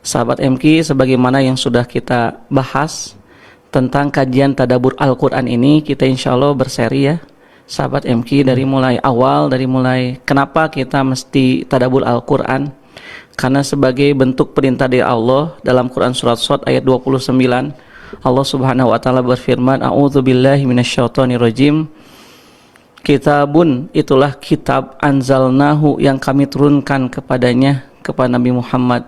Sahabat MQ, sebagaimana yang sudah kita bahas tentang kajian tadabbur Al-Quran ini, kita insya Allah berseri ya sahabat MQ, dari mulai awal, dari mulai kenapa kita mesti tadabbur Al-Quran. Karena sebagai bentuk perintah dari Allah dalam Quran surat Shad ayat 29, Allah subhanahu wa ta'ala berfirman, a'udzubillahi minasyaitonirrajim, kitabun, itulah kitab, anzalnahu, yang kami turunkan kepadanya, kepada Nabi Muhammad,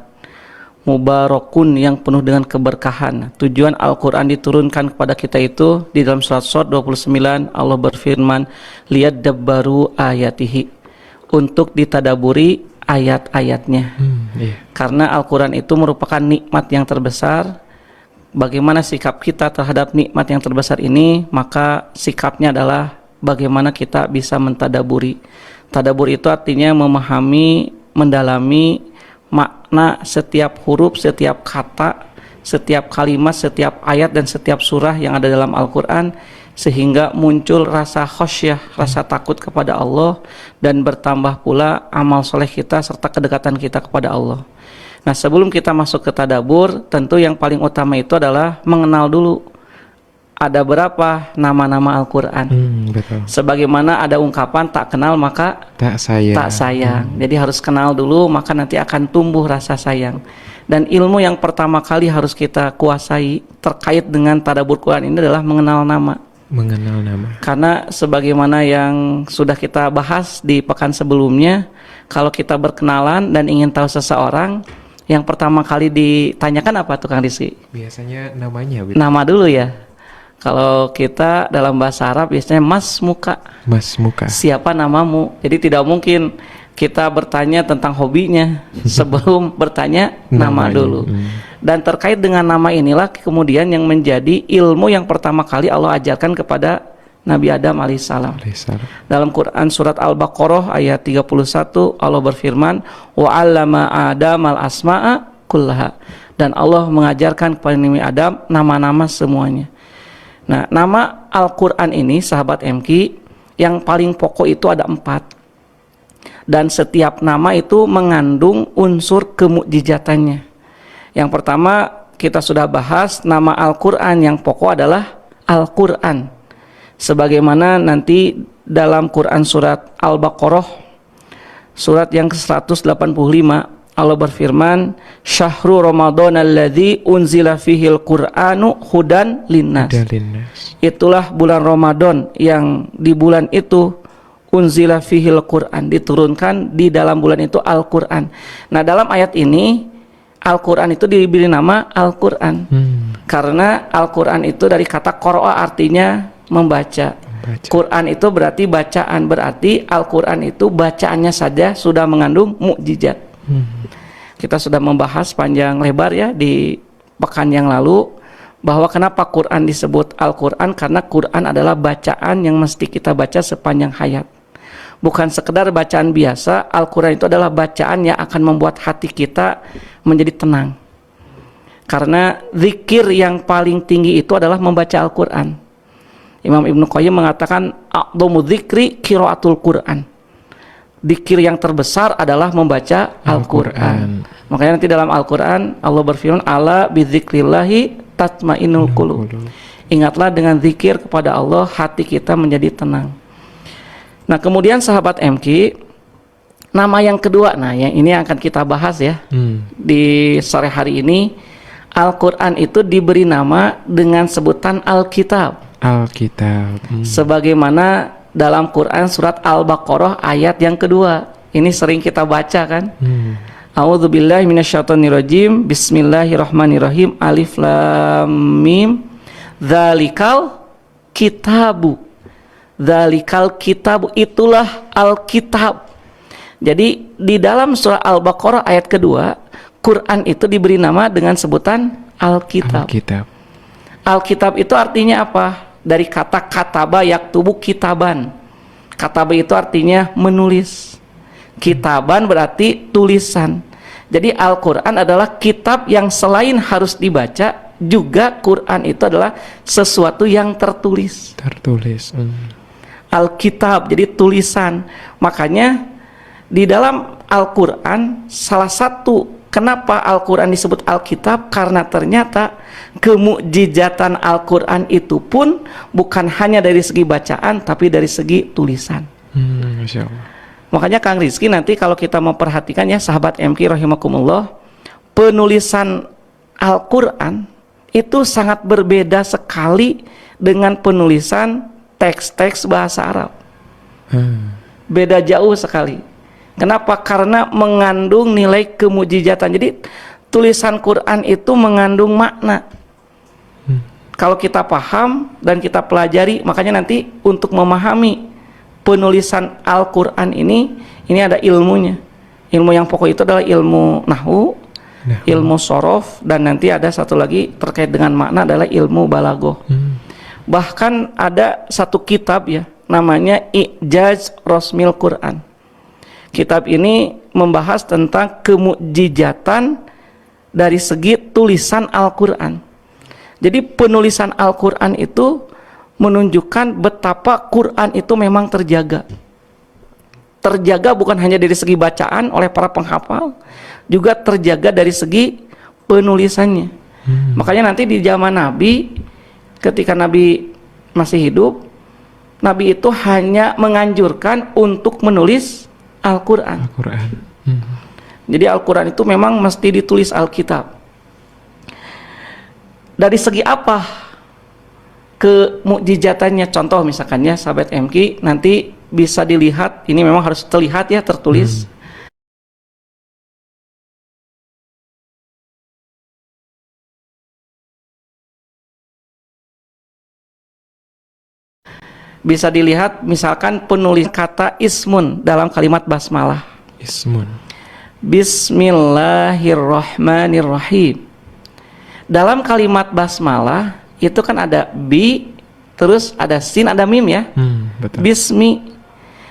mubarakun, yang penuh dengan keberkahan. Tujuan Al-Quran diturunkan kepada kita itu di dalam surat Shad 29, Allah berfirman, liyadabbaru ayatihi, untuk ditadaburi ayat-ayatnya. Karena Al-Quran itu merupakan nikmat yang terbesar. Bagaimana sikap kita terhadap nikmat yang terbesar ini, maka sikapnya adalah bagaimana kita bisa mentadaburi. Tadabur itu artinya memahami, mendalami makna setiap huruf, setiap kata, setiap kalimat, setiap ayat dan setiap surah yang ada dalam Al-Quran, sehingga muncul rasa khasyah, rasa takut kepada Allah, dan bertambah pula amal soleh kita serta kedekatan kita kepada Allah. Nah, sebelum kita masuk ke tadabbur, tentu yang paling utama itu adalah mengenal dulu ada berapa nama-nama Al-Quran. Betul. Sebagaimana ada ungkapan tak kenal maka tak sayang. Jadi harus kenal dulu, maka nanti akan tumbuh rasa sayang. Dan ilmu yang pertama kali harus kita kuasai terkait dengan tadabbur Quran ini adalah mengenal nama. Karena sebagaimana yang sudah kita bahas di pekan sebelumnya, kalau kita berkenalan dan ingin tahu seseorang, yang pertama kali ditanyakan apa tuh Kang Rizky? Biasanya namanya. Nama dulu ya. Kalau kita dalam bahasa Arab biasanya mas muka. Siapa namamu? Jadi tidak mungkin kita bertanya tentang hobinya sebelum bertanya nama dulu. Dan terkait dengan nama inilah kemudian yang menjadi ilmu yang pertama kali Allah ajarkan kepada Nabi Adam alaihissalam. Dalam Quran surat Al-Baqarah ayat 31, Allah berfirman, wa 'allama Adam al-asma'a kullaha. Dan Allah mengajarkan kepada Nabi Adam nama-nama semuanya. Nah, nama Al-Quran ini, sahabat MQ, yang paling pokok itu ada 4. Dan setiap nama itu mengandung unsur kemukjizatannya. Yang pertama, kita sudah bahas nama Al-Quran yang pokok adalah Al-Quran. Sebagaimana nanti dalam Quran surat Al-Baqarah, surat yang ke-185, Allah berfirman, Syahrul Ramadan alladzi unzila fihil Qur'anu hudan linnas. Itulah bulan Ramadan yang di bulan itu unzila fihil Qur'an, diturunkan di dalam bulan itu Al-Qur'an. Nah, dalam ayat ini Al-Qur'an itu diberi nama Al-Qur'an. Karena Al-Qur'an itu dari kata qara'a, artinya membaca. Quran itu berarti bacaan, berarti Al-Qur'an itu bacaannya saja sudah mengandung mukjizat. Kita sudah membahas panjang lebar ya di pekan yang lalu bahwa kenapa Quran disebut Al-Quran, karena Quran adalah bacaan yang mesti kita baca sepanjang hayat. Bukan sekedar bacaan biasa, Al-Quran itu adalah bacaan yang akan membuat hati kita menjadi tenang. Karena zikir yang paling tinggi itu adalah membaca Al-Quran. Imam Ibnu Qayyim mengatakan a'dhamu dzikri qiraatul Quran. Dzikir yang terbesar adalah membaca Al-Quran. Makanya nanti dalam Al-Quran Allah berfirman, ala bidzikrillahi tatma'innul qulub. Ingatlah dengan zikir kepada Allah, hati kita menjadi tenang. Nah, kemudian sahabat MQ, nama yang kedua, nah yang ini akan kita bahas ya di sore hari ini. Al-Quran itu diberi nama dengan sebutan Alkitab. Sebagaimana dalam Quran surat Al-Baqarah ayat yang kedua. Ini sering kita baca kan? A'udzubillahi minasyaitonirrajim. Bismillahirrahmanirrahim. Alif lam mim. Dzalikal kitabu. Dzalikal kitabu, itulah Alkitab. Jadi di dalam surah Al-Baqarah ayat kedua, Quran itu diberi nama dengan sebutan Alkitab. Alkitab itu artinya apa? Dari kata kataba yaktubu kitaban. Kataba itu artinya menulis. Kitaban berarti tulisan. Jadi Al-Quran adalah kitab yang selain harus dibaca, juga Quran itu adalah sesuatu yang tertulis. Alkitab jadi tulisan. Makanya di dalam Al-Quran salah satu Kenapa Al-Quran disebut Alkitab? Karena ternyata kemukjizatan Al-Quran itu pun bukan hanya dari segi bacaan, tapi dari segi tulisan. Masya Allah. Makanya Kang Rizky, nanti kalau kita memperhatikan ya sahabat MK rahimakumullah, penulisan Al-Quran itu sangat berbeda sekali dengan penulisan teks-teks bahasa Arab. Beda jauh sekali. Kenapa? Karena mengandung nilai kemujizatan. Jadi tulisan Quran itu mengandung makna. Kalau kita paham dan kita pelajari, makanya nanti untuk memahami penulisan Al-Quran ini ada ilmunya. Ilmu yang pokok itu adalah ilmu nahwu, ilmu sorof, dan nanti ada satu lagi terkait dengan makna adalah ilmu balaghah. Bahkan ada satu kitab ya, namanya I'jaz Rasmil Quran. Kitab ini membahas tentang kemukjizatan dari segi tulisan Al-Quran. Jadi penulisan Al-Quran itu menunjukkan betapa Quran itu memang terjaga. Terjaga bukan hanya dari segi bacaan oleh para penghafal, juga terjaga dari segi penulisannya. Makanya nanti di zaman Nabi, ketika Nabi masih hidup, Nabi itu hanya menganjurkan untuk menulis Al-Quran. Jadi Al-Quran itu memang mesti ditulis Alkitab. Dari segi apa kemukjizatannya? Contoh misalkannya sahabat MK, nanti bisa dilihat, ini memang harus terlihat ya, tertulis. Bisa dilihat misalkan penulis kata ismun dalam kalimat basmalah. Ismun. Bismillahirrahmanirrahim. Dalam kalimat basmalah itu kan ada bi, terus ada sin, ada mim ya. Betul. Bismi.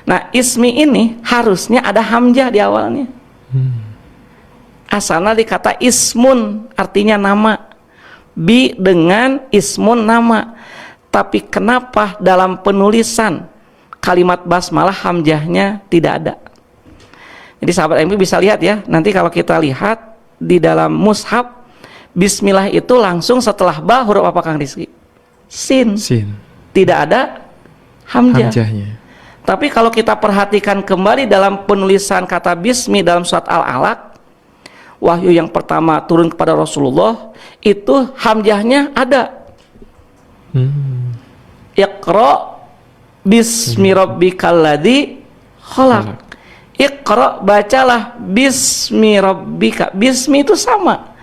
Nah, ismi ini harusnya ada hamzah di awalnya. Asalnya di kata ismun, artinya nama. Bi dengan ismun, nama. Tapi kenapa dalam penulisan kalimat basmalah hamzahnya tidak ada? Jadi sahabat MK bisa lihat ya, nanti kalau kita lihat di dalam mushaf, bismillah itu langsung setelah ba huruf apa Kang Rizky? Sin. Tidak ada hamzahnya. Tapi kalau kita perhatikan kembali dalam penulisan kata bismi dalam surat Al-Alaq, wahyu yang pertama turun kepada Rasulullah, itu hamzahnya ada. Iqra bismi rabbikal ladzi khalaq. Iqra, bacalah bismi rabbika. Bismi itu sama.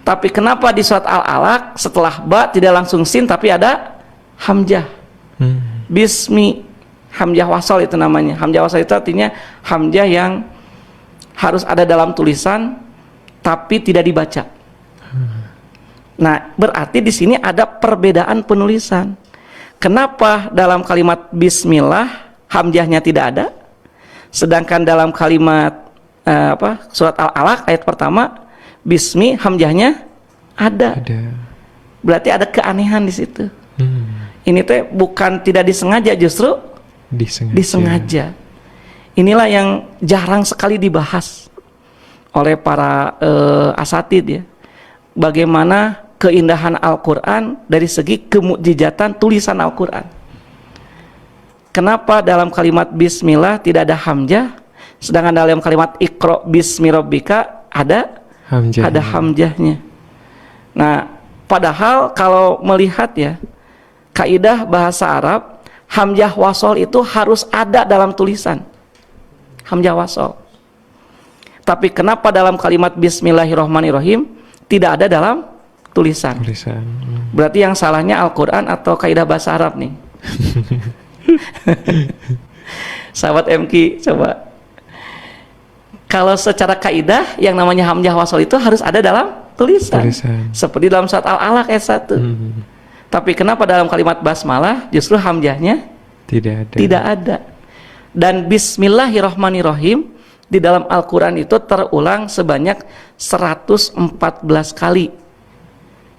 Tapi kenapa di surat Al-Alaq setelah ba tidak langsung sin tapi ada hamzah? Bismi, hamzah wasal itu namanya. Hamzah wasal itu artinya hamzah yang harus ada dalam tulisan tapi tidak dibaca. Nah, berarti di sini ada perbedaan penulisan. Kenapa dalam kalimat bismillah hamzahnya tidak ada, sedangkan dalam kalimat surat Al-Alaq ayat pertama bismi hamzahnya ada. Berarti ada keanehan di situ. Ini teh bukan tidak disengaja, justru disengaja. Inilah yang jarang sekali dibahas oleh para asatid ya. Bagaimana keindahan Al-Quran dari segi kemukjizatan tulisan Al-Quran. Kenapa dalam kalimat bismillah tidak ada hamzah, sedangkan dalam kalimat iqra bismi rabbika ada hamzahnya. Nah, padahal kalau melihat ya, kaidah bahasa Arab, hamzah wasol itu harus ada dalam tulisan. Hamzah wasol. Tapi kenapa dalam kalimat bismillahirrahmanirrahim tidak ada dalam tulisan? Berarti yang salahnya Al-Quran atau kaidah bahasa Arab nih? Sahabat MK, coba. Kalau secara kaidah yang namanya hamzah wasol itu harus ada dalam tulisan. Seperti dalam surat Al-Alaq ayat 1. Tapi kenapa dalam kalimat basmalah justru hamzahnya tidak ada? Dan bismillahirrahmanirrahim di dalam Al-Quran itu terulang sebanyak 114 kali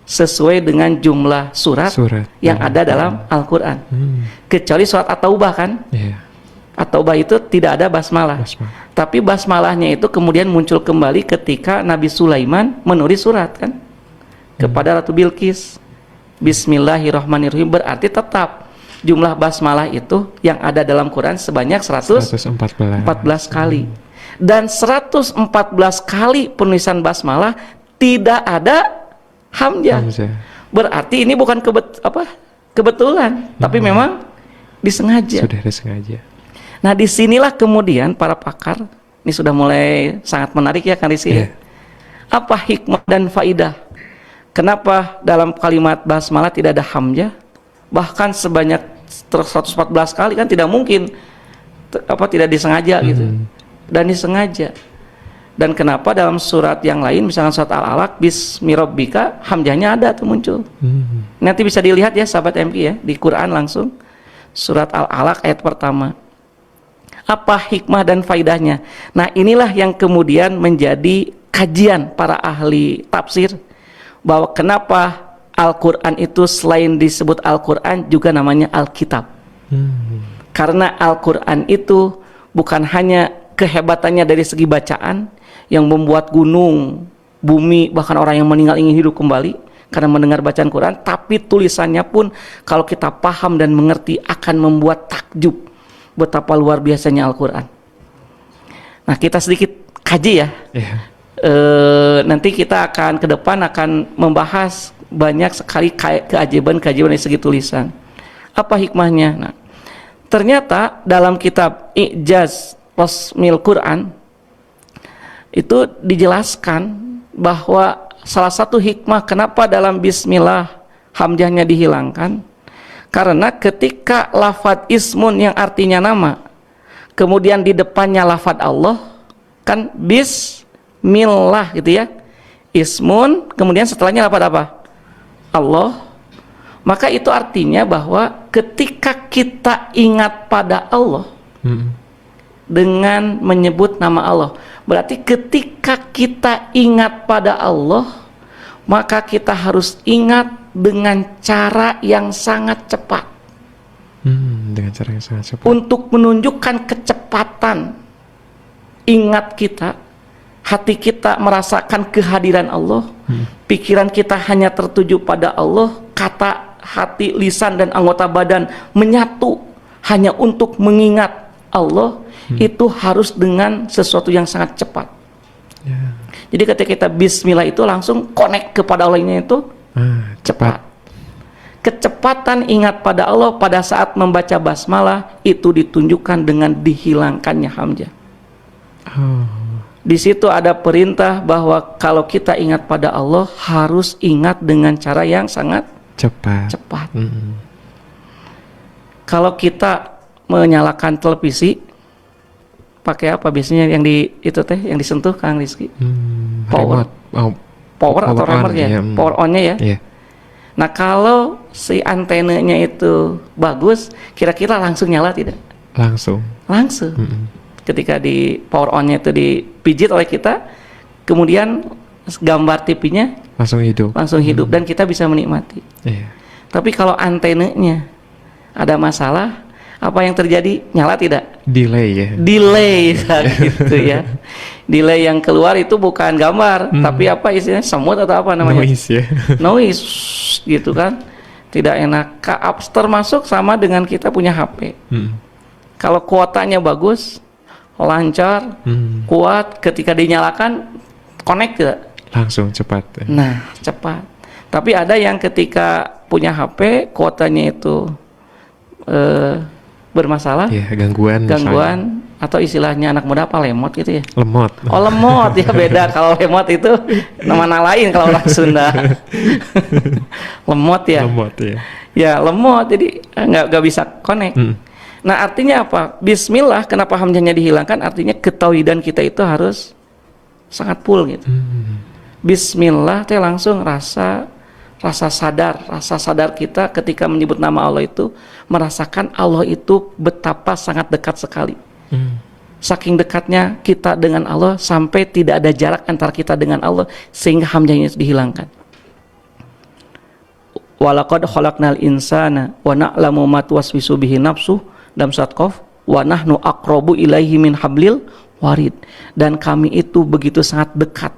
sesuai dengan jumlah surat yang ada dalam Al-Quran. Kecuali surat At-Taubah kan, At-Taubah itu tidak ada basmalah. Tapi basmalahnya itu kemudian muncul kembali ketika Nabi Sulaiman menulis surat kan kepada Ratu Bilqis. Bismillahirrahmanirrahim, berarti tetap jumlah basmalah itu yang ada dalam Quran sebanyak 114 kali. Dan 114 kali penulisan basmalah tidak ada hamzah. Berarti ini bukan kebetulan, tapi memang disengaja. Sudah disengaja. Nah, disinilah kemudian para pakar, ini sudah mulai sangat menarik ya Kang Rizky. Yeah. Apa hikmah dan faidah? Kenapa dalam kalimat basmalah tidak ada hamzah? Bahkan sebanyak 114 kali kan tidak mungkin tidak disengaja gitu. Dan disengaja. Dan kenapa dalam surat yang lain misalnya surat Al-Alaq bismi rabbika hamzahnya ada tuh muncul. Nanti bisa dilihat ya sahabat MQ ya di Quran langsung surat Al-Alaq ayat pertama. Apa hikmah dan faidahnya? Nah, inilah yang kemudian menjadi kajian para ahli tafsir, bahwa kenapa Al-Quran itu selain disebut Al-Quran juga namanya Alkitab. Karena Al-Quran itu bukan hanya kehebatannya dari segi bacaan yang membuat gunung, bumi, bahkan orang yang meninggal ingin hidup kembali karena mendengar bacaan Quran, tapi tulisannya pun kalau kita paham dan mengerti akan membuat takjub betapa luar biasanya Al-Quran. Nah, kita sedikit kaji ya. Nanti kita akan ke depan akan membahas banyak sekali keajaiban-keajaiban dari segi tulisan. Apa hikmahnya? Nah, ternyata dalam kitab I'jaz Ulumil Quran itu dijelaskan bahwa salah satu hikmah kenapa dalam bismillah hamzahnya dihilangkan, karena ketika lafadz ismun yang artinya nama kemudian di depannya lafadz Allah kan bismillah gitu ya, ismun kemudian setelahnya lafadz apa? Allah. Maka itu artinya bahwa ketika kita ingat pada Allah dengan menyebut nama Allah, berarti ketika kita ingat pada Allah maka kita harus ingat dengan cara yang sangat cepat. Dengan cara yang sangat cepat. Untuk menunjukkan kecepatan ingat kita, hati kita merasakan kehadiran Allah, pikiran kita hanya tertuju pada Allah, kata, hati, lisan dan anggota badan menyatu hanya untuk mengingat Allah, itu harus dengan sesuatu yang sangat cepat. Jadi ketika kita bismillah itu langsung connect kepada Allahnya itu cepat. Kecepatan ingat pada Allah pada saat membaca basmalah itu ditunjukkan dengan dihilangkannya hamzah. Di situ ada perintah bahwa kalau kita ingat pada Allah harus ingat dengan cara yang sangat cepat. Kalau kita menyalakan televisi pakai apa biasanya yang yang disentuh Kang Rizky? Power atau remote ya? Power on-nya ya. Nah, kalau si antenanya itu bagus, kira-kira langsung nyala tidak? Langsung. Ketika di power on-nya itu dipijit oleh kita, kemudian gambar TV-nya langsung hidup dan kita bisa menikmati. Tapi kalau antenanya ada masalah, apa yang terjadi? Nyala tidak? Delay gitu ya. Delay yang keluar itu bukan gambar, tapi apa istilahnya, semut atau apa namanya? Noise gitu kan. Tidak enak. Apps termasuk sama dengan kita punya HP. Kalau kuotanya bagus, lancar, kuat, ketika dinyalakan connect tidak? Langsung cepat. Nah, cepat. Tapi ada yang ketika punya HP kuotanya itu bermasalah, gangguan atau istilahnya anak muda apa lemot gitu ya? Lemot ya, beda. Kalau lemot itu nama lain kalau orang Sunda. lemot ya. Ya lemot, jadi nggak bisa connect. Nah, artinya apa? Bismillah, kenapa hamzahnya dihilangkan? Artinya ketauhidan kita itu harus sangat full gitu. Bismillah teh langsung rasa sadar kita ketika menyebut nama Allah itu merasakan Allah itu betapa sangat dekat sekali. Saking dekatnya kita dengan Allah sampai tidak ada jarak antara kita dengan Allah sehingga hamzahnya itu dihilangkan. Walaqad khalaqnal insana wa na'lamu ma tuwaswisu bihi nafsuh dalam surat Qaf wa nahnu aqrabu ilaihi min hablil warid, dan kami itu begitu sangat dekat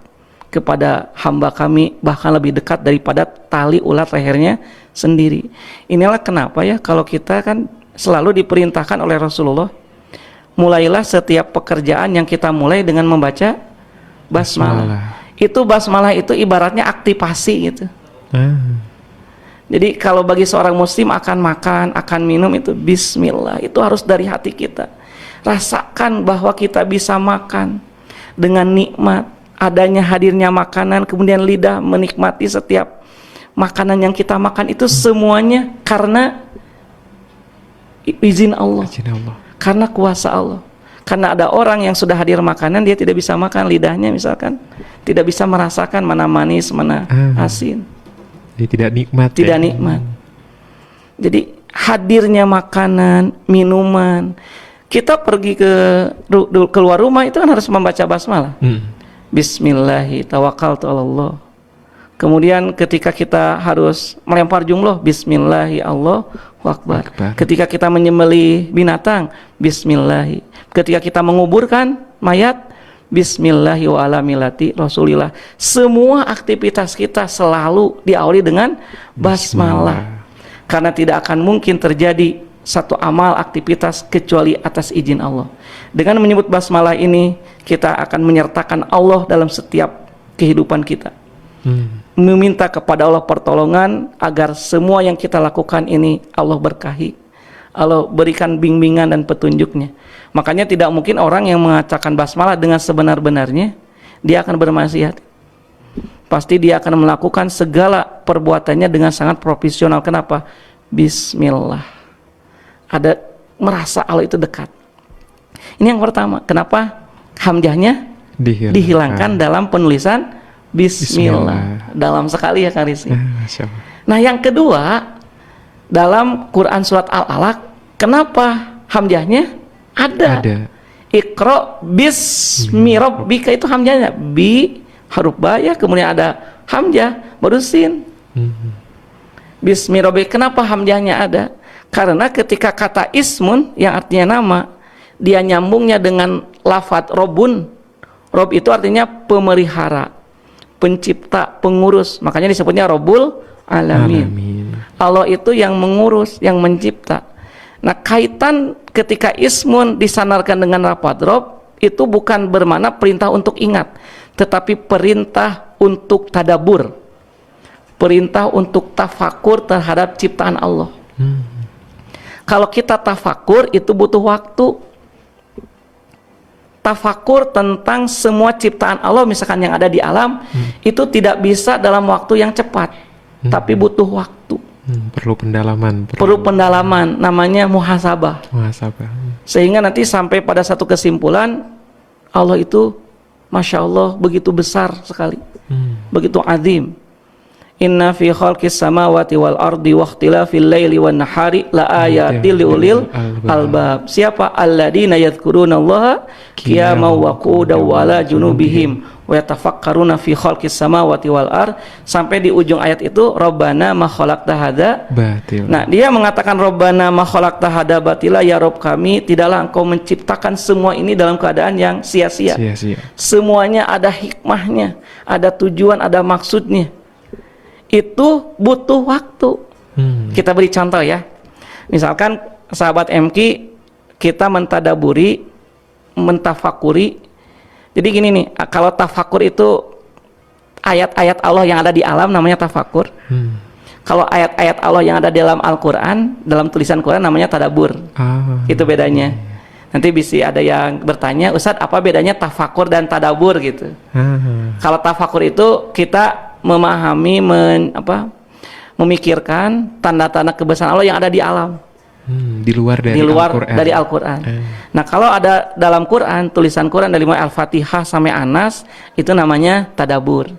kepada hamba kami, bahkan lebih dekat daripada tali ulat lehernya sendiri. Inilah kenapa ya kalau kita kan selalu diperintahkan oleh Rasulullah, mulailah setiap pekerjaan yang kita mulai dengan membaca basmalah. Itu basmalah itu ibaratnya aktivasi gitu. Jadi kalau bagi seorang muslim akan makan, akan minum, itu bismillah, itu harus dari hati kita. Rasakan bahwa kita bisa makan dengan nikmat, adanya hadirnya makanan, kemudian lidah menikmati setiap makanan yang kita makan, itu semuanya karena izin Allah. Karena kuasa Allah. Karena ada orang yang sudah hadir makanan, dia tidak bisa makan, lidahnya misalkan tidak bisa merasakan mana manis, mana asin. Jadi tidak nikmat. Tidak nikmat. Jadi hadirnya makanan, minuman. Kita pergi keluar rumah itu kan harus membaca basmalah. Bismillahi tawakkaltu 'alallah. Kemudian ketika kita harus melempar jumlah, bismillahi Allahu akbar. Ketika kita menyembelih binatang, bismillahi. Ketika kita menguburkan mayat, bismillahi wa ala millati Rasulillah. Semua aktivitas kita selalu diawali dengan basmalah. Karena tidak akan mungkin terjadi satu amal aktivitas kecuali atas izin Allah. Dengan menyebut basmalah ini, kita akan menyertakan Allah dalam setiap kehidupan kita. Meminta kepada Allah pertolongan agar semua yang kita lakukan ini Allah berkahi, Allah berikan bimbingan dan petunjuknya. Makanya tidak mungkin orang yang mengatakan basmalah dengan sebenar-benarnya dia akan bermaksiat. Pasti dia akan melakukan segala perbuatannya dengan sangat profesional. Kenapa? Bismillah. Ada merasa Allah itu dekat. Ini yang pertama. Kenapa hamzahnya dihilangkan dalam penulisan Bismillah. Dalam sekali ya Kak Rizky. Nah yang kedua, dalam Quran surat Al-Alaq, kenapa hamzahnya ada? Iqra bismi rabbika, itu hamzahnya bi huruf ba ya, kemudian ada hamzah baru sin. Bismi rabbika, kenapa hamzahnya ada? Karena ketika kata ismun yang artinya nama, dia nyambungnya dengan lafadz robun. Rob itu artinya pemelihara, pencipta, pengurus, makanya disebutnya Rabbul Alamin. Allah itu yang mengurus, yang mencipta. Nah kaitan ketika ismun disandarkan dengan lafadz Rabb, itu bukan bermakna perintah untuk ingat, tetapi perintah untuk tadabur, perintah untuk tafakur terhadap ciptaan Allah. Kalau kita tafakur itu butuh waktu. Tafakur tentang semua ciptaan Allah misalkan yang ada di alam, itu tidak bisa dalam waktu yang cepat, tapi butuh waktu. Perlu pendalaman. Perlu pendalaman, namanya muhasabah. Sehingga nanti sampai pada satu kesimpulan, Allah itu Masya Allah begitu besar sekali, begitu azim. Inna fi khalqis samawati wal ardi wa ikhtilafil laili wan nahari la ayatil liulil albab. Siapa? Alladzina yadhkurunallaha qiyaman wa qu'udan wa ala junubihim wa yatafakkaruna fi khalqis samawati wal ard, sampai di ujung ayat itu Rabbana ma khalaqta hadza batila. Nah, dia mengatakan Rabbana ma khalaqta hadza batila, ya Rabb kami, tidaklah engkau menciptakan semua ini dalam keadaan yang sia-sia. Semuanya ada hikmahnya, ada tujuan, ada maksudnya. Itu butuh waktu. Kita beri contoh ya. Misalkan sahabat MQ, kita mentadaburi, mentafakuri. Jadi gini nih, kalau tafakur itu ayat-ayat Allah yang ada di alam namanya tafakur. Kalau ayat-ayat Allah yang ada dalam Al-Quran, dalam tulisan Quran namanya tadabur. Itu bedanya. Nanti bisa ada yang bertanya, Ustadz apa bedanya tafakur dan tadabur gitu. Kalau tafakur itu kita memahami, memikirkan tanda-tanda kebesaran Allah yang ada di alam, di luar dari Al-Quran. Nah kalau ada dalam Quran, tulisan Quran dari mulai Al-Fatihah sampai Anas, itu namanya tadabur.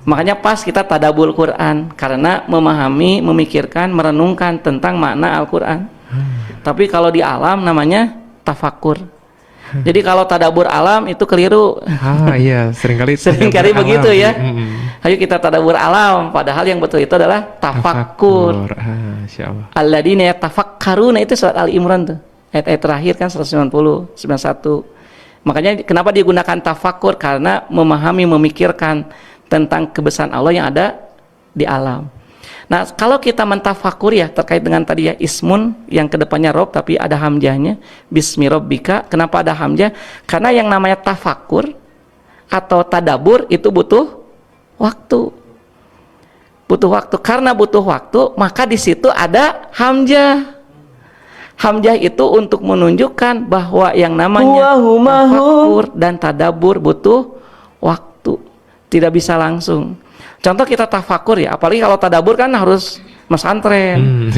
Makanya pas kita tadabur Quran, karena memahami, memikirkan, merenungkan tentang makna Al-Quran. Tapi kalau di alam namanya tafakur. Jadi kalau tadabur alam itu keliru. Iya, seringkali begitu ya. Ayo kita tadabur alam, padahal yang betul itu adalah tafakur. Alladzina yatafakkaruna, itu surat Ali Imran tuh. Ayat-ayat terakhir kan 190, 91. Makanya kenapa digunakan tafakur? Karena memahami, memikirkan tentang kebesaran Allah yang ada di alam. Nah, kalau kita mentafakur ya terkait dengan tadi ya ismun yang kedepannya rob tapi ada hamzahnya, bismi rabbika. Kenapa ada hamzah? Karena yang namanya tafakur atau tadabur itu butuh waktu. Butuh waktu. Karena butuh waktu, maka di situ ada hamzah. Hamzah itu untuk menunjukkan bahwa yang namanya tafakur dan tadabur butuh waktu. Tidak bisa langsung. Contoh kita tafakur ya, apalagi kalau tadabur kan harus mesantren.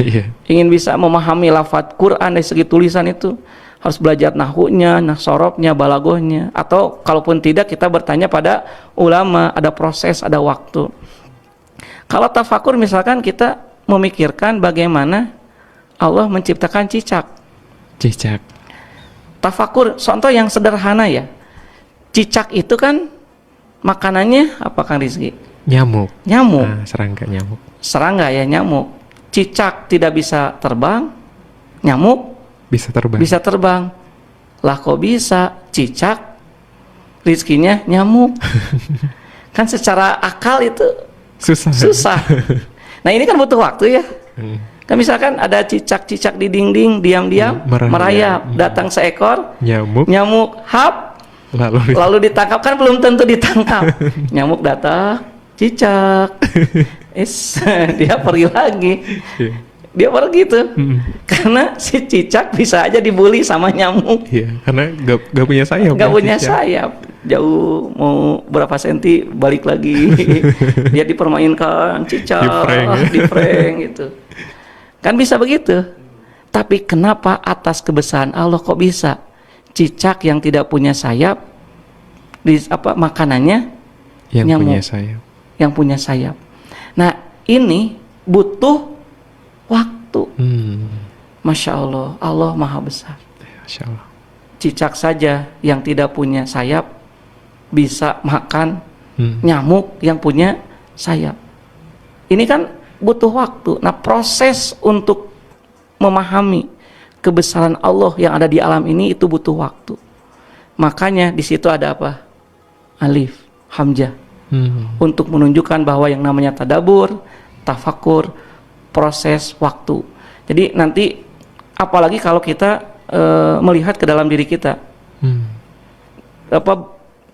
Ingin bisa memahami lafadz Quran dari segi tulisan itu harus belajar nahwunya, sorobnya, balagohnya. Atau kalaupun tidak kita bertanya pada ulama, ada proses, ada waktu. Kalau tafakur misalkan kita memikirkan bagaimana Allah menciptakan cicak. Tafakur, contoh yang sederhana ya. Cicak itu kan makanannya apa Kang Rizky? Nyamuk. Nah, serangga nyamuk. Serangga ya nyamuk. Cicak tidak bisa terbang, nyamuk bisa terbang. Lah kok bisa? Cicak rizkinya nyamuk. Kan secara akal itu susah. Nah ini kan butuh waktu ya. Kan misalkan ada cicak-cicak di dinding diam-diam merayap, datang seekor nyamuk hap lalu ditangkap, kan belum tentu ditangkap. Nyamuk datang, cicak dia pergi lagi. Dia pergi tuh karena si cicak bisa aja dibully sama nyamuk. Karena gak punya sayap. Gak punya sayap. Jauh mau berapa senti balik lagi. Dia dipermainkan cicak, di prank gitu. Kan bisa begitu. Tapi kenapa atas kebesaran Allah kok bisa cicak yang tidak punya sayap makanannya yang nyamuk punya sayap. Yang punya sayap. Nah ini butuh waktu. Masya Allah, Allah maha besar. Masya Allah. Cicak saja yang tidak punya sayap bisa makan nyamuk yang punya sayap. Ini kan butuh waktu. Nah proses untuk memahami kebesaran Allah yang ada di alam ini itu butuh waktu. Makanya di situ ada apa? Alif, hamzah. Untuk menunjukkan bahwa yang namanya tadabur, tafakur, proses waktu. Jadi nanti apalagi kalau kita melihat ke dalam diri kita,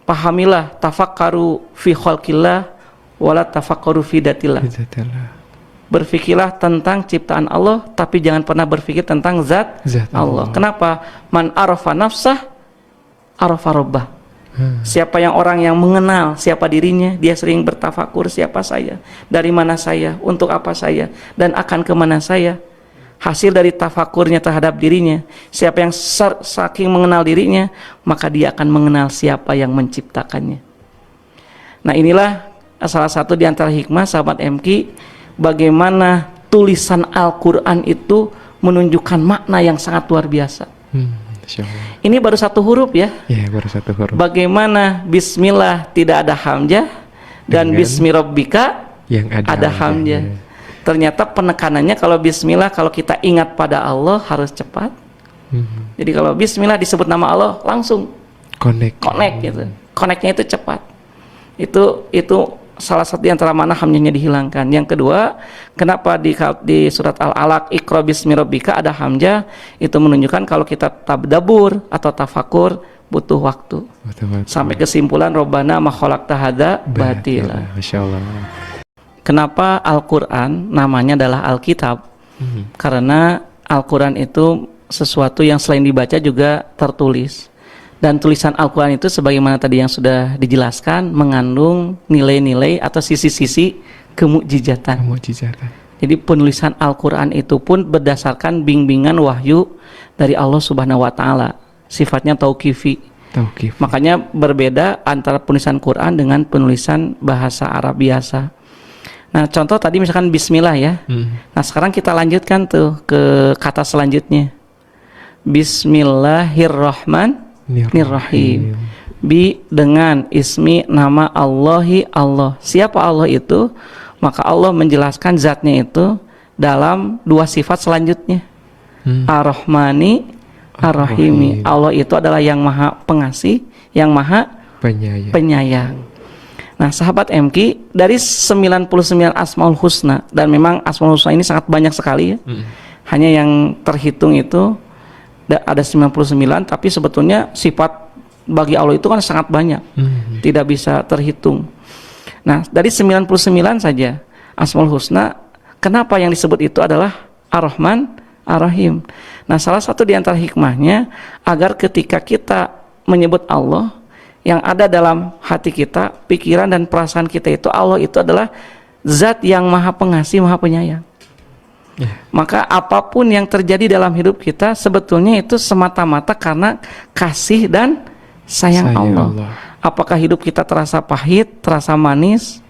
pahamilah tafakkaru fi khalqillah wala tafakkaru fi datillah. Berfikirlah tentang ciptaan Allah tapi jangan pernah berpikir tentang zat Allah. Kenapa? Man arafa nafsah arafa rabbah. Siapa orang yang mengenal siapa dirinya, dia sering bertafakur, siapa saya, dari mana saya, untuk apa saya, dan akan kemana saya. Hasil dari tafakurnya terhadap dirinya, siapa yang saking mengenal dirinya, maka dia akan mengenal siapa yang menciptakannya. Nah inilah salah satu di antara hikmah sahabat MQ, bagaimana tulisan Al-Quran itu menunjukkan makna yang sangat luar biasa. Ini baru satu huruf ya. Baru satu huruf. Bagaimana Bismillah tidak ada hamzah dan Bismi Rabbika yang ada hamzah. Ternyata penekanannya kalau Bismillah, kalau kita ingat pada Allah harus cepat. Jadi kalau Bismillah disebut nama Allah langsung connect gitu. Connectnya itu cepat. Itu salah satu di antara mana hamzahnya dihilangkan. Yang kedua, kenapa di surat Al-Alaq Iqra bismi rabbika ada hamzah, itu menunjukkan kalau kita tadabbur atau tafakur butuh waktu. Sampai kesimpulan Rabbana ma khalaqta hadza batila. Masyaallah. Kenapa Al-Qur'an namanya adalah Alkitab? Karena Al-Qur'an itu sesuatu yang selain dibaca juga tertulis. Dan tulisan Al-Quran itu sebagaimana tadi yang sudah dijelaskan mengandung nilai-nilai atau sisi-sisi kemukjizatan. Jadi penulisan Al-Quran itu pun berdasarkan bimbingan wahyu dari Allah Subhanahu wa Ta'ala. Sifatnya tauqifi. Makanya berbeda antara penulisan Quran dengan penulisan bahasa Arab biasa. Nah contoh tadi misalkan Bismillah ya. Nah sekarang kita lanjutkan tuh ke kata selanjutnya. Bismillahirrahmanirrahim. Bi dengan ismi nama Allahi Allah. Siapa Allah itu? Maka Allah menjelaskan zatnya itu dalam dua sifat selanjutnya. Ar-Rahmani Ar-Rahimi. Allah itu adalah yang maha pengasih, yang maha penyayang. Nah, sahabat MQ, dari 99 Asmaul Husna, dan memang Asmaul Husna ini sangat banyak sekali ya. Hanya yang terhitung itu ada 99, tapi sebetulnya sifat bagi Allah itu kan sangat banyak. Tidak bisa terhitung. Nah, dari 99 saja Asmaul Husna, kenapa yang disebut itu adalah Ar-Rahman, Ar-Rahim. Nah, salah satu di antara hikmahnya agar ketika kita menyebut Allah, yang ada dalam hati kita, pikiran dan perasaan kita itu Allah itu adalah zat yang maha pengasih, maha penyayang. Maka apapun yang terjadi dalam hidup kita sebetulnya itu semata-mata karena kasih dan sayang Allah. Apakah hidup kita terasa pahit, terasa manis,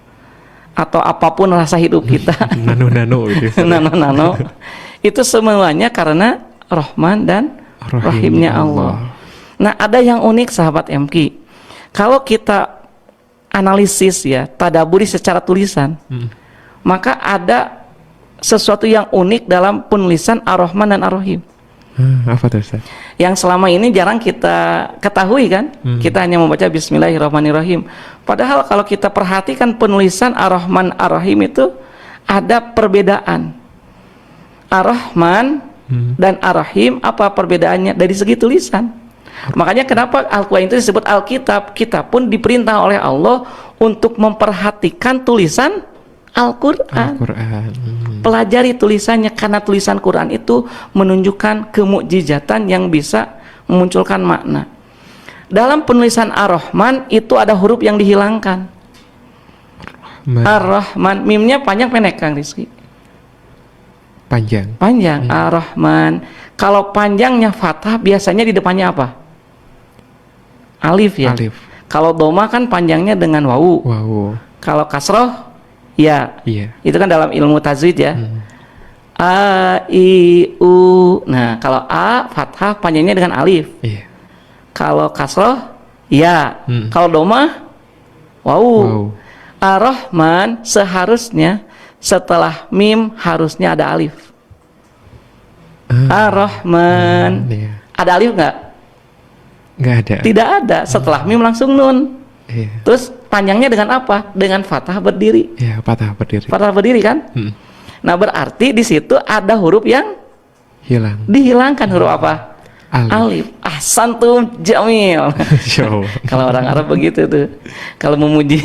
atau apapun rasa hidup kita nano-nano itu semuanya karena Rahman dan Rahimnya Allah. Nah, ada yang unik sahabat MQ. Kalau kita analisis ya, tadaburi secara tulisan, maka ada sesuatu yang unik dalam penulisan Ar-Rahman dan Ar-Rahim. Apa itu, Ustaz? Yang selama ini jarang kita ketahui kan? Kita hanya membaca Bismillahirrahmanirrahim. Padahal kalau kita perhatikan penulisan Ar-Rahman Ar-Rahim itu ada perbedaan. Ar-Rahman dan Ar-Rahim, apa perbedaannya? Dari segi tulisan. Makanya kenapa Al-Quran itu disebut Alkitab. Kita pun diperintah oleh Allah untuk memperhatikan tulisan Al-Quran. Pelajari tulisannya, karena tulisan Quran itu menunjukkan kemukjizatan yang bisa memunculkan makna. Dalam penulisan Ar-Rahman itu ada huruf yang dihilangkan. Ar-Rahman, mimnya panjang pendek Kang Rizky? Panjang. Ar-Rahman. Kalau panjangnya fathah biasanya di depannya apa? Alif ya. Kalau doma kan panjangnya dengan wawu. Kalau kasroh ya. Itu kan dalam ilmu tajwid ya. A, I, U. Nah, kalau A fathah panjangnya dengan alif. Kalau kasroh ya. Kalau doma wawu. Ar-Rahman seharusnya setelah mim harusnya ada alif. Ar-Rahman. Ada alif nggak? Nggak ada. Tidak ada. Setelah mim langsung nun. Terus panjangnya dengan apa? Dengan fathah berdiri. Fathah berdiri. Fathah berdiri kan? Nah, berarti di situ ada huruf yang dihilangkan. Huruf apa? Alif. Ahsantum jamil. Kalau orang Arab begitu tuh. Kalau memuji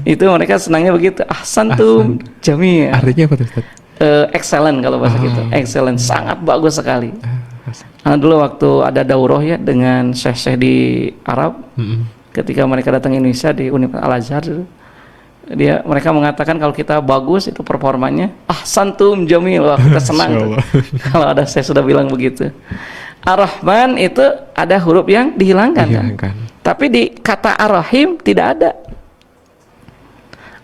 itu mereka senangnya begitu. Ahsantum jamil. Artinya apa tuh, Ustaz? Excellent kalau bahasa gitu. Excellent, sangat bagus sekali. Nah, dulu waktu ada daurah ya dengan syekh-syekh di Arab, ketika mereka datang ke Indonesia di Universitas Al-Azhar, mereka mengatakan kalau kita bagus itu performanya, ahsantum jamil. Wah, kita senang kalau ada saya sudah bilang begitu. Ar-Rahman itu ada huruf yang dihilangkan. Kan? Tapi di kata Ar-Rahim tidak ada.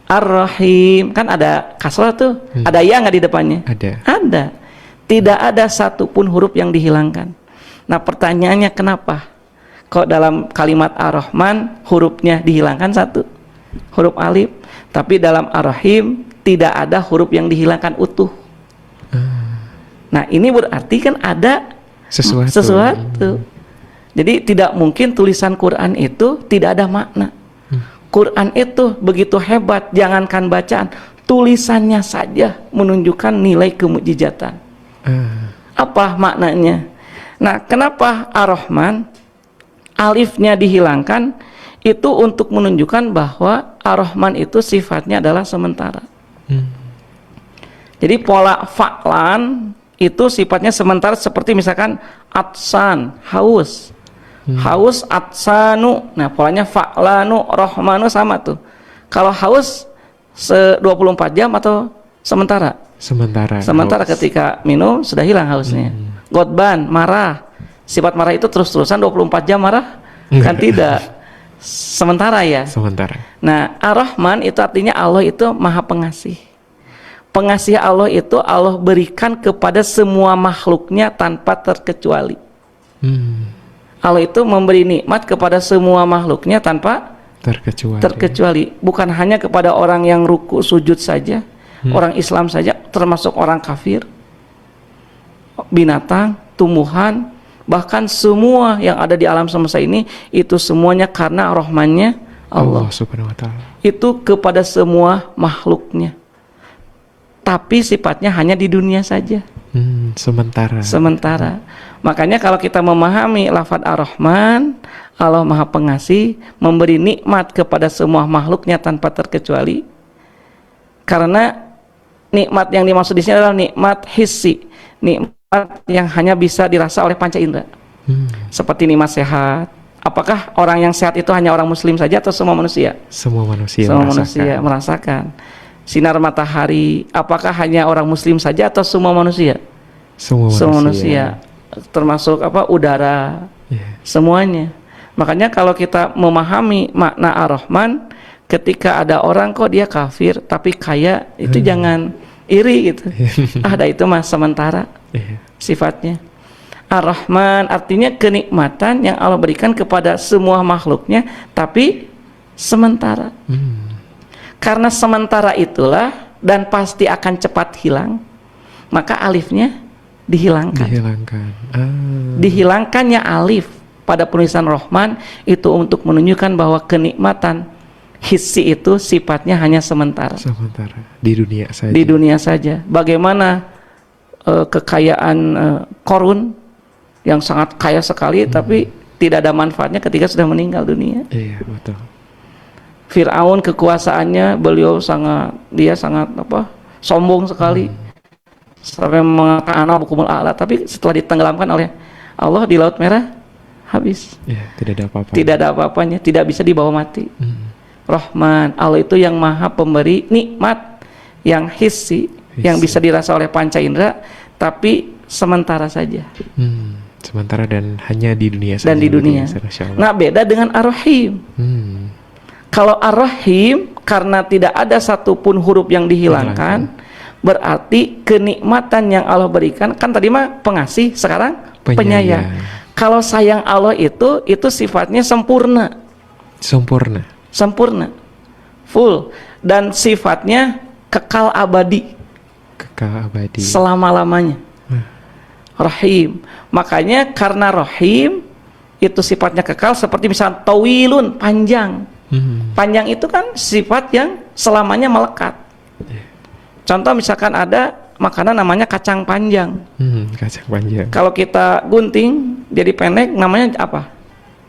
Ar-Rahim kan ada kasrah tuh, ada ya nggak di depannya? Ada. Tidak ada satupun huruf yang dihilangkan. Nah, pertanyaannya kenapa? Kok dalam kalimat Ar-Rahman hurufnya dihilangkan satu, huruf alif, tapi dalam Ar-Rahim tidak ada huruf yang dihilangkan utuh. Nah, ini berarti kan ada sesuatu. Jadi tidak mungkin tulisan Quran itu tidak ada makna. Quran itu begitu hebat, jangankan bacaan, tulisannya saja menunjukkan nilai kemukjizatan. Apa maknanya? Nah, kenapa Ar-Rahman alifnya dihilangkan? Itu untuk menunjukkan bahwa Ar-Rahman itu sifatnya adalah sementara. Jadi pola fa'lan itu sifatnya sementara, seperti misalkan atsan, haus. Haus, atsanu. Nah, polanya fa'lanu, rahmanu sama tuh. Kalau haus 24 jam atau sementara? Sementara ketika minum sudah hilang hausnya. Godban, marah. Sifat marah itu terus-terusan 24 jam marah? Kan tidak. Sementara ya. Nah, Ar-Rahman itu artinya Allah itu maha pengasih. Pengasih Allah itu Allah berikan kepada semua makhluknya tanpa terkecuali. Allah itu memberi nikmat kepada semua makhluknya tanpa terkecuali. Bukan hanya kepada orang yang ruku sujud saja, orang Islam saja, termasuk orang kafir, binatang, tumbuhan, Bahkan semua yang ada di alam semesta ini itu semuanya karena rahmannya Allah Subhanahu wa ta'ala. Itu kepada semua makhluknya. Tapi sifatnya hanya di dunia saja. Sementara. Makanya kalau kita memahami lafaz Ar-Rahman, Allah Maha Pengasih, memberi nikmat kepada semua makhluknya tanpa terkecuali. Karena nikmat yang dimaksud di sini adalah nikmat hissi, nikmat yang hanya bisa dirasa oleh panca indera. Seperti nikmat sehat. Apakah orang yang sehat itu hanya orang muslim saja atau semua manusia? Semua manusia merasakan. Sinar matahari, apakah hanya orang muslim saja atau semua manusia? Semua manusia. Termasuk udara, semuanya. Makanya kalau kita memahami makna Ar-Rahman, ketika ada orang kok dia kafir tapi kaya, itu jangan iri gitu. Itu mah sementara sifatnya. Ar-Rahman artinya kenikmatan yang Allah berikan kepada semua makhluknya, tapi sementara. Karena sementara itulah dan pasti akan cepat hilang, maka alifnya dihilangkan. Dihilangkannya alif pada penulisan Rahman itu untuk menunjukkan bahwa kenikmatan hissi itu sifatnya hanya sementara. Di dunia saja. Bagaimana kekayaan Qarun yang sangat kaya sekali, tapi tidak ada manfaatnya ketika sudah meninggal dunia. Iya, betul. Fir'aun kekuasaannya, dia sangat sombong sekali, sampai mengatakan ana rabbukumul a'la, tapi setelah ditenggelamkan oleh Allah di Laut Merah, habis. Ya, tidak ada apa-apanya, tidak bisa dibawa mati. Rahman, Allah itu yang maha pemberi nikmat yang hissi, yang bisa dirasa oleh panca indera, tapi sementara saja. Sementara dan hanya di dunia saja. Nah, beda dengan Ar-Rahim. Kalau Ar-Rahim, karena tidak ada satupun huruf yang dihilangkan, berarti kenikmatan yang Allah berikan, kan tadi mah pengasih, sekarang penyayang. Kalau sayang Allah itu sifatnya sempurna, full, dan sifatnya kekal abadi, selama-lamanya. Rahim. Makanya karena Rahim itu sifatnya kekal, seperti misalnya tawilun, panjang. Panjang itu kan sifat yang selamanya melekat. Contoh misalkan ada makanan namanya kacang panjang. Kalau kita gunting jadi pendek, namanya apa?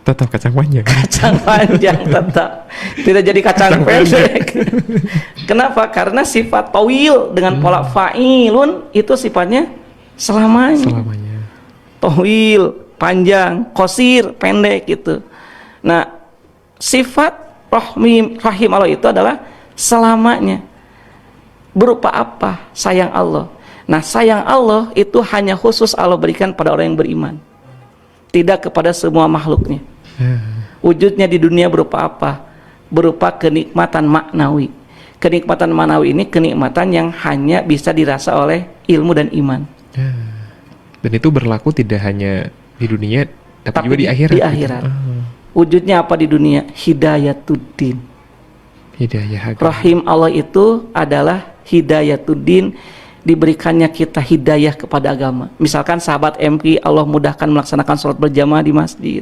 Tetap kacang panjang. Kacang panjang tetap. Tidak jadi kacang pendek. Kenapa? Karena sifat tawil dengan pola fa'ilun itu sifatnya selamanya. Tawil, panjang, qasir, pendek gitu. Nah, sifat rahim Allah itu adalah selamanya. Berupa apa? Sayang Allah. Nah, sayang Allah itu hanya khusus Allah berikan pada orang yang beriman, tidak kepada semua makhluknya. Wujudnya di dunia berupa apa? Berupa kenikmatan maknawi. Kenikmatan maknawi ini kenikmatan yang hanya bisa dirasa oleh ilmu dan iman. Dan itu berlaku tidak hanya di dunia, tapi juga di akhirat. Di akhirat. Wujudnya apa di dunia? Hidayatuddin. Rahim Allah itu adalah hidayatuddin, diberikannya kita hidayah kepada agama. Misalkan sahabat MP, Allah mudahkan melaksanakan sholat berjamaah di masjid.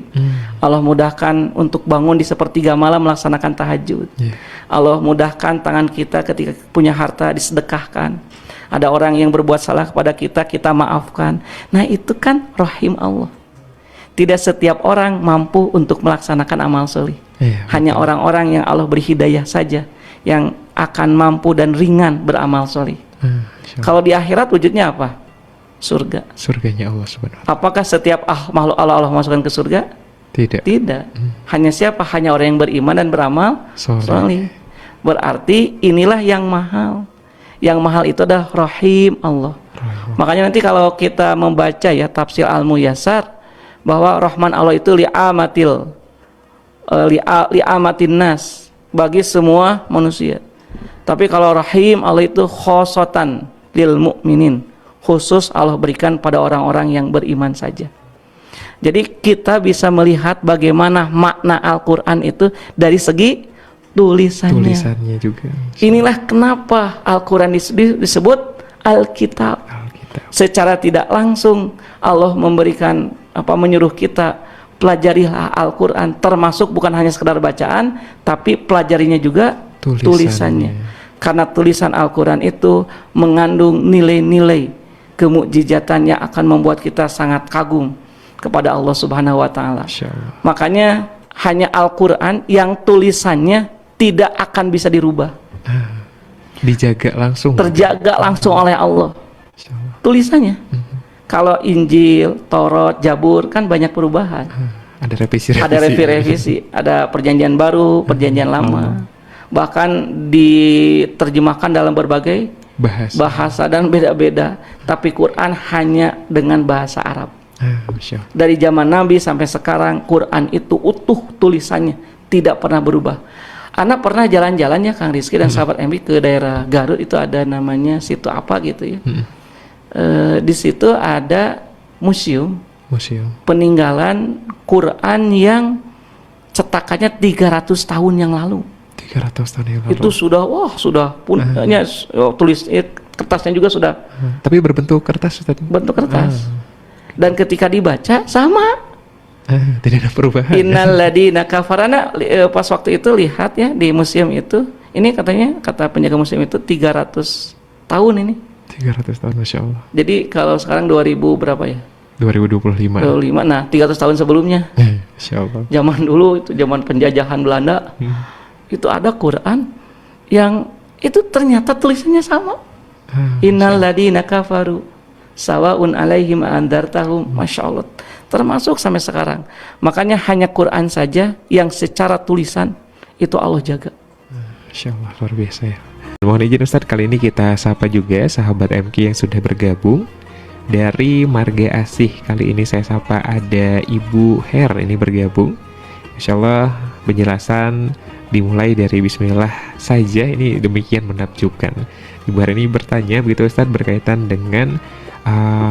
Allah mudahkan untuk bangun di sepertiga malam melaksanakan tahajud. Allah mudahkan tangan kita ketika punya harta disedekahkan. Ada orang yang berbuat salah kepada kita, kita maafkan. Nah, itu kan rahim Allah. Tidak setiap orang mampu untuk melaksanakan amal soleh. Hanya orang-orang yang Allah beri hidayah saja yang akan mampu dan ringan beramal soleh. Kalau di akhirat wujudnya apa? Surga. Surganya Allah Subhanahu wa ta'ala. Apakah setiap makhluk Allah masukkan ke surga? Tidak. Hanya siapa? Hanya orang yang beriman dan beramal soleh. Berarti inilah yang mahal. Yang mahal itu adalah rahim Allah. Makanya nanti kalau kita membaca ya tafsir Al-Muyassar, bahwa Rahman Allah itu li'amatin nas, bagi semua manusia. Tapi kalau rahim Allah itu khosotan lil mu'minin, khusus Allah berikan pada orang-orang yang beriman saja. Jadi kita bisa melihat bagaimana makna Al-Quran itu dari segi tulisannya juga. Inilah kenapa Al-Quran disebut Alkitab. Secara tidak langsung Allah memberikan menyuruh kita pelajarilah Al-Quran, termasuk bukan hanya sekedar bacaan, tapi pelajarinya juga tulisannya. Karena tulisan Al-Quran itu mengandung nilai-nilai kemukjizatan yang akan membuat kita sangat kagum kepada Allah Subhanahu wa Ta'ala. Makanya hanya Al-Quran yang tulisannya tidak akan bisa dirubah, dijaga langsung, terjaga langsung oleh Allah tulisannya. Kalau Injil, Taurat, Zabur kan banyak perubahan, ada revisi, ada perjanjian baru, perjanjian lama, bahkan diterjemahkan dalam berbagai bahasa dan beda-beda. Tapi Quran hanya dengan bahasa Arab. Dari zaman Nabi sampai sekarang Quran itu utuh tulisannya, tidak pernah berubah. Anak pernah jalan-jalan ya Kang Rizky dan sahabat MB ke daerah Garut, itu ada namanya situ apa gitu ya. Di situ ada museum peninggalan Quran yang cetakannya 300 tahun yang lalu. 300 tahun yang lalu. Itu sudah punanya kertasnya juga sudah. Tapi berbentuk kertas, Ustaz. Bentuk kertas. Dan ketika dibaca sama. Tidak ada perubahan. Innal ladina kafarana, pas waktu itu lihat ya di museum itu, ini katanya kata penjaga museum itu 300 tahun ini. 300 tahun, Masya Allah. Jadi kalau sekarang 2000 berapa ya? 2025. Nah 300 tahun sebelumnya. Masya Allah. Zaman dulu itu zaman penjajahan Belanda. Itu ada Quran yang itu ternyata tulisannya sama. Innal ladina kafaru sawaun alaihim andartahum. Masya Allah, termasuk sampai sekarang. Makanya hanya Quran saja yang secara tulisan itu Allah jaga. Masya Allah, luar biasa ya. Mohon izin Ustadz, kali ini kita sapa juga sahabat MQ yang sudah bergabung dari Marga Asih. Kali ini saya sapa ada Ibu Her ini bergabung. Masya Allah, penjelasan dimulai dari Bismillah saja, ini demikian menakjubkan. Ibu Her ini bertanya begitu Ustadz berkaitan dengan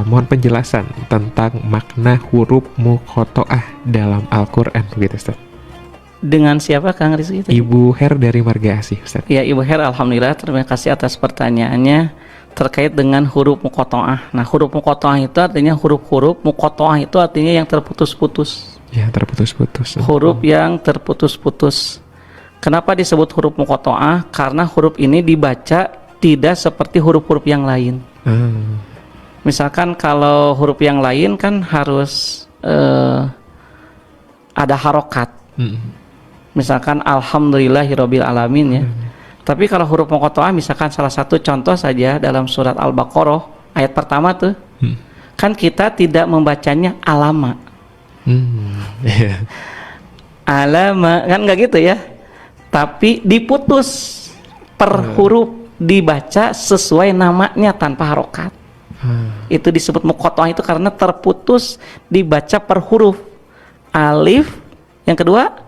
mohon penjelasan tentang makna huruf muqotoah dalam Al-Quran begitu Ustadz. Dengan siapa Kang Rizky? Ibu Her dari Marga Asih Ustadz. Ya Ibu Her, alhamdulillah, terima kasih atas pertanyaannya terkait dengan huruf muqotoah. Nah huruf muqotoah itu artinya huruf-huruf muqotoah itu artinya yang terputus-putus. Ya, terputus-putus. Huruf yang terputus-putus. Kenapa disebut huruf muqotoah? Karena huruf ini dibaca tidak seperti huruf-huruf yang lain. Misalkan kalau huruf yang lain kan harus ada harokat. Misalkan alhamdulillahirabbil alamin ya. Tapi kalau huruf muqotoah, misalkan salah satu contoh saja dalam surat Al-Baqarah ayat pertama tuh, kan kita tidak membacanya alama. Alama kan nggak gitu ya. Tapi diputus per huruf, dibaca sesuai namanya tanpa harokat. Itu disebut muqotoah itu karena terputus, dibaca per huruf. Alif, yang kedua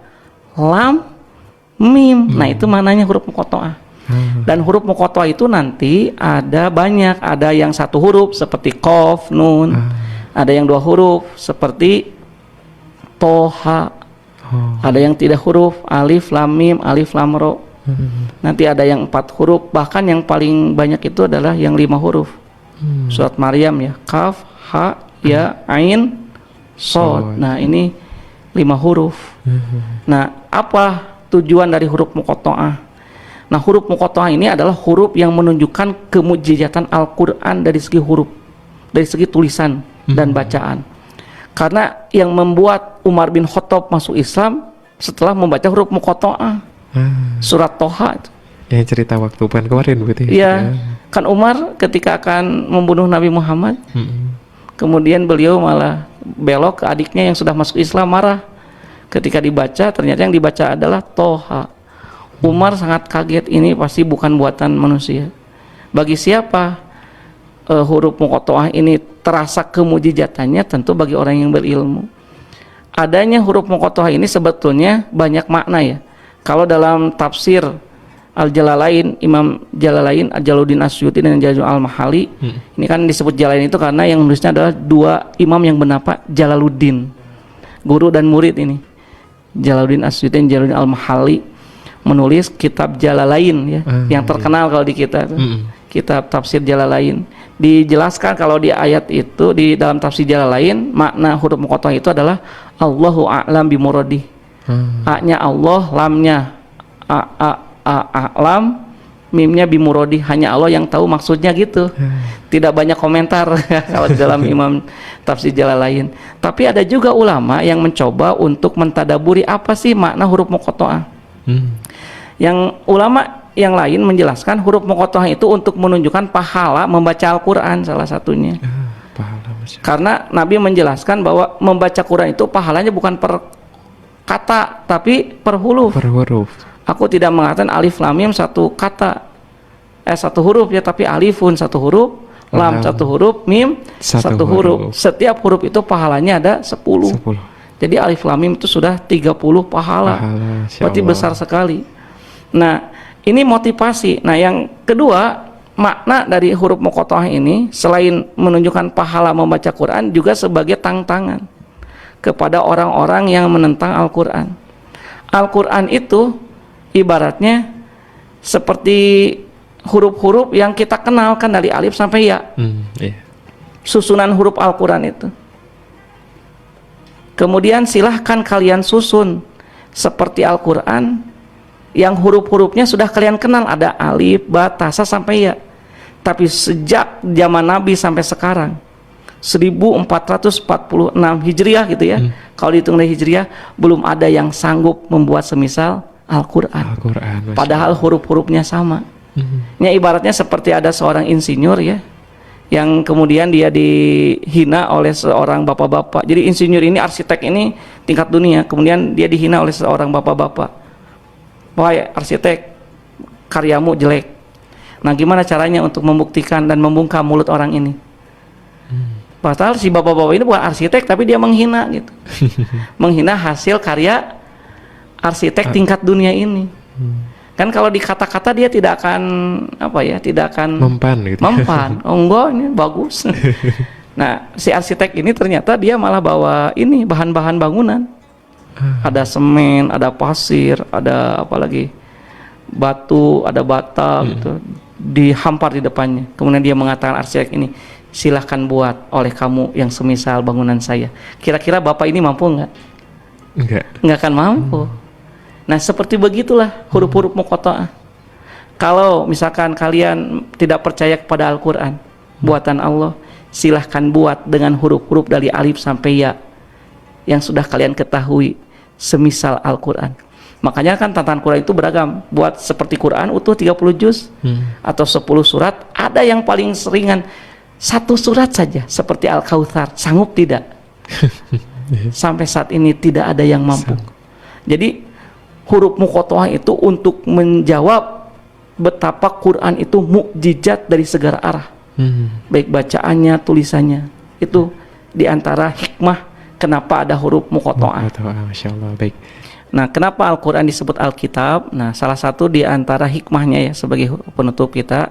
lam, mim. Nah itu maknanya huruf muqotoah. Dan huruf muqotoah itu nanti ada banyak, ada yang satu huruf seperti qaf, nun, ada yang dua huruf seperti toha, ada yang tidak huruf alif, lam, mim, alif, lam, ro. Nanti ada yang 4 huruf, bahkan yang paling banyak itu adalah yang 5 huruf. Surat Maryam ya, kaf, ha, ya, ain, sod. Nah ini 5 huruf. Nah apa tujuan dari huruf muqotoah? Nah huruf muqotoah ini adalah huruf yang menunjukkan kemukjizatan Al-Quran dari segi huruf, dari segi tulisan dan bacaan. Karena yang membuat Umar bin Khattab masuk Islam setelah membaca huruf muqotoah. Surat Toha itu. Yang cerita waktu bukan kemarin begitu ya? Iya, kan Umar ketika akan membunuh Nabi Muhammad, kemudian beliau malah belok ke adiknya yang sudah masuk Islam, marah. Ketika dibaca, ternyata yang dibaca adalah Toha. Umar sangat kaget, ini pasti bukan buatan manusia. Bagi siapa huruf muqotoah ini terasa kemujizatannya? Tentu bagi orang yang berilmu. Adanya huruf muqotoah ini sebetulnya banyak makna ya. Kalau dalam tafsir Al-Jalalain, Imam Jalalain, Jalaluddin Asyuti dan Jalaluddin Al-Mahali, ini kan disebut Jalalain itu karena yang menulisnya adalah 2 imam yang bernama Jalaluddin, guru dan murid ini. Jalaluddin Asyuti dan Jalaluddin Al-Mahali menulis kitab Jalalain ya, yang terkenal kalau di kita tuh. kitab tafsir Jalalain. Dijelaskan kalau di ayat itu, di dalam tafsir Jalalain, makna huruf muqatta'ah itu adalah Allahu a'lam bimuradi. A-nya Allah, lamnya a'lam, mimnya bimuradi, hanya Allah yang tahu maksudnya gitu. Tidak banyak komentar kalau di dalam Imam tafsir Jalalain. Tapi ada juga ulama yang mencoba untuk mentadaburi apa sih makna huruf muqatta'ah. Yang ulama yang lain menjelaskan huruf muqatta'ah itu untuk menunjukkan pahala membaca Al-Quran salah satunya. Karena Nabi menjelaskan bahwa membaca Quran itu pahalanya bukan per kata tapi per huruf. Aku tidak mengatakan alif lam mim satu kata, satu huruf ya, tapi alifun satu huruf, lam satu huruf, mim satu huruf. Setiap huruf itu pahalanya ada 10. Jadi alif lam mim itu sudah 30 pahala. Berarti besar sekali. Nah, ini motivasi. Nah, yang kedua, makna dari huruf muqatta'ah ini selain menunjukkan pahala membaca Quran juga sebagai tantangan kepada orang-orang yang menentang Al-Quran. Al-Quran itu ibaratnya seperti huruf-huruf yang kita kenal kan dari alif sampai ya. Susunan huruf Al-Quran itu. Kemudian silahkan kalian susun seperti Al-Quran yang huruf-hurufnya sudah kalian kenal, ada alif, ba, ta, sa sampai ya. Tapi sejak zaman Nabi sampai sekarang 1446 Hijriah gitu ya, kalau dihitung dari Hijriah, belum ada yang sanggup membuat semisal Al-Quran. Padahal huruf-hurufnya sama. Ini ibaratnya seperti ada seorang insinyur ya, yang kemudian dia dihina oleh seorang bapak-bapak. Jadi insinyur ini, arsitek ini tingkat dunia, kemudian dia dihina oleh seorang bapak-bapak. Wahai arsitek, karyamu jelek. Nah, gimana caranya untuk membuktikan dan membungkam mulut orang ini? Padahal si bapak-bapak ini bukan arsitek, tapi dia menghina gitu. Menghina hasil karya arsitek tingkat dunia ini. Kan kalau di kata-kata dia tidak akan tidak akan mempan gitu. Mempan. Oh enggak, ini bagus. Nah, si arsitek ini ternyata dia malah bawa ini bahan-bahan bangunan. Ada semen, ada pasir, ada apa lagi, batu, ada bata gitu, dihampar di depannya. Kemudian dia mengatakan, arsitek ini, silahkan buat oleh kamu yang semisal bangunan saya. Kira-kira bapak ini mampu nggak? Nggak akan mampu. Nah, seperti begitulah huruf-huruf muqatta'ah. Kalau misalkan kalian tidak percaya kepada Al-Quran, buatan Allah, silahkan buat dengan huruf-huruf dari alif sampai ya yang sudah kalian ketahui semisal Al-Quran. Makanya kan tantangan Quran itu beragam. Buat seperti Quran utuh 30 juz atau 10 surat. Ada yang paling seringan 1 surat saja seperti Al-Kautsar. Sanggup tidak? Sampai saat ini tidak ada yang mampu. Jadi huruf muqatta'ah itu untuk menjawab betapa Quran itu mukjizat dari segala arah. Baik bacaannya, tulisannya. Itu diantara hikmah kenapa ada huruf muqatta'ah. Masya Allah, baik. Nah, kenapa Al-Quran disebut Alkitab? Nah, salah satu diantara hikmahnya ya, sebagai penutup kita,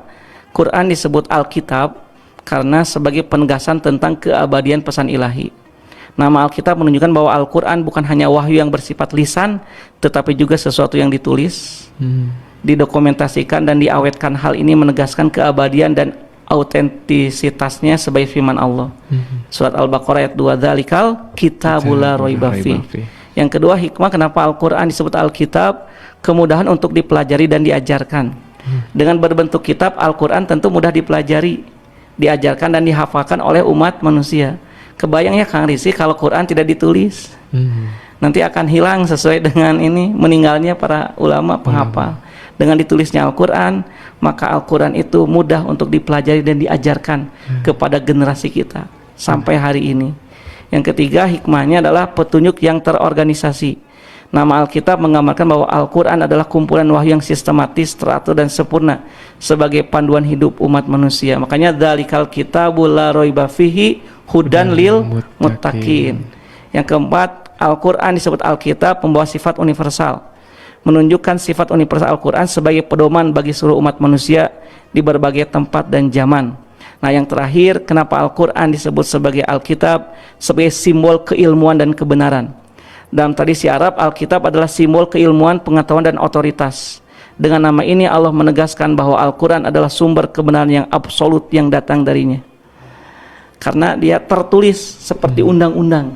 Quran disebut Alkitab karena sebagai penegasan tentang keabadian pesan ilahi. Nama Alkitab menunjukkan bahwa Al-Quran bukan hanya wahyu yang bersifat lisan, tetapi juga sesuatu yang ditulis, didokumentasikan dan diawetkan. Hal ini menegaskan keabadian dan autentisitasnya sebagai firman Allah. Surat Al-Baqarah ayat 2, dzalikal kitabul la raiba fi. Yang kedua, hikmah kenapa Al-Quran disebut Alkitab, kemudahan untuk dipelajari dan diajarkan. Dengan berbentuk kitab, Al-Quran tentu mudah dipelajari, diajarkan dan dihafalkan oleh umat manusia. Kebayang ya Kang Risi kalau Quran tidak ditulis, nanti akan hilang sesuai dengan ini meninggalnya para ulama penghafal. Dengan ditulisnya Al-Quran, maka Al-Quran itu mudah untuk dipelajari dan diajarkan kepada generasi kita sampai hari ini. Yang ketiga, hikmahnya adalah petunjuk yang terorganisasi. Nama Alkitab menggambarkan bahwa Al-Quran adalah kumpulan wahyu yang sistematis, teratur dan sempurna sebagai panduan hidup umat manusia. Makanya dzalikal kitabul la raiba fihi hudan lil muttaqin. Yang keempat, Al-Quran disebut Alkitab membawa sifat universal, menunjukkan sifat universal Al-Quran sebagai pedoman bagi seluruh umat manusia di berbagai tempat dan zaman. Nah, yang terakhir, kenapa Al-Quran disebut sebagai Alkitab? Sebagai simbol keilmuan dan kebenaran. Dalam tradisi Arab, Alkitab adalah simbol keilmuan, pengetahuan dan otoritas. Dengan nama ini Allah menegaskan bahwa Al-Quran adalah sumber kebenaran yang absolut yang datang darinya, karena dia tertulis seperti undang-undang.